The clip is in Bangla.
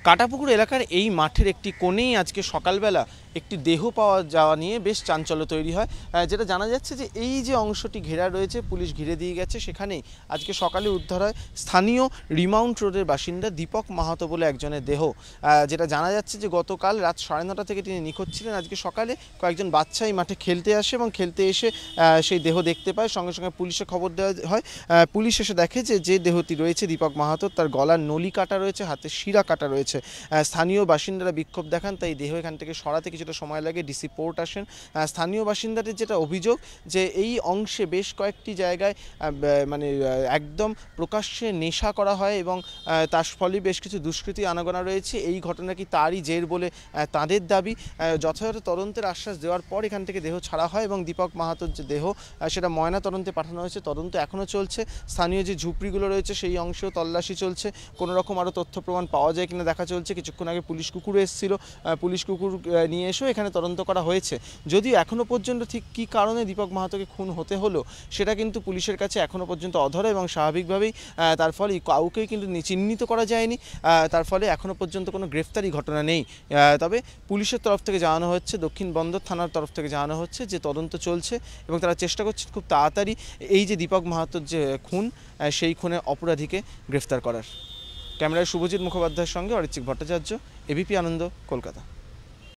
কাটাপুকুর এলাকার এই মাঠের একটি কোণেই আজকে সকালবেলা একটি দেহ পাওয়া যাওয়া নিয়ে বেশ চাঞ্চল্য তৈরি হয়। যেটা জানা যাচ্ছে যে এই যে অংশটি ঘেরা রয়েছে, পুলিশ ঘিরে দিয়ে গেছে, সেখানেই আজকে সকালে উদ্ধার হয় স্থানীয় রিমাউন্ট রোডের বাসিন্দা দীপক মাহাতো বলে একজনের দেহ। যেটা জানা যাচ্ছে যে গতকাল রাত 9:30 থেকে তিনি নিখোঁজ ছিলেন। আজকে সকালে কয়েকজন বাচ্চা এই মাঠে খেলতে আসে এবং খেলতে এসে সেই দেহ দেখতে পায়। সঙ্গে সঙ্গে পুলিশে খবর দেওয়া হয়। পুলিশ এসে দেখে যে দেহটি রয়েছে দীপক মাহাতোর, তার গলার নলি কাটা রয়েছে, হাতে শিরা কাটা রয়েছে। স্থানীয় বাসিন্দারা বিক্ষোভ দেখান, তাই দেহ এখান থেকে সরাতে কিছুটা সময় লাগে। ডিসি পোর্ট আসেন। স্থানীয় বাসিন্দাদের যেটা অভিযোগ যে এই অংশে বেশ কয়েকটি জায়গায় মানে একদম প্রকাশ্যে নেশা করা হয় এবং তার ফলে বেশ কিছু দুষ্কৃতী আনাগোনা রয়েছে। এই ঘটনা কি তারই জের বলে তাদের দাবি। যথাযথ তদন্তের আশ্বাস দেওয়ার পর এখান থেকে দেহ ছাড়া হয় এবং দীপক মাহাতোর যে দেহ সেটা ময়না তদন্তে পাঠানো হয়েছে। তদন্ত এখনও চলছে। স্থানীয় যে ঝুপড়িগুলো রয়েছে সেই অংশেও তল্লাশি চলছে। কোনো রকম আরও তথ্য প্রমাণ পাওয়া যায় কিনা দেখা চলছে। কিছুক্ষণ আগে পুলিশ কুকুর এসেছিল, পুলিশ কুকুর নিয়ে এসেও এখানে তদন্ত করা হয়েছে। যদিও এখনও পর্যন্ত ঠিক কী কারণে দীপক মাহাতোকে খুন হতে হলো সেটা কিন্তু পুলিশের কাছে এখনও পর্যন্ত অধরা এবং স্বাভাবিকভাবেই তার ফলে কাউকেই কিন্তু চিহ্নিত করা যায়নি। তার ফলে এখনও পর্যন্ত কোনো গ্রেফতারি ঘটনা নেই। তবে পুলিশের তরফ থেকে জানানো হচ্ছে, দক্ষিণ বন্দর থানার তরফ থেকে জানানো হচ্ছে যে তদন্ত চলছে এবং তারা চেষ্টা করছেন খুব তাড়াতাড়ি এই যে দীপক মাহাতোর যে খুন, সেই খুনে অপরাধীকে গ্রেফতার করার। ক্যামেরায় শুভজিৎ মুখোপাধ্যায়ের সঙ্গে অরিত্রিক ভট্টাচার্য, এবিপি আনন্দ, কলকাতা।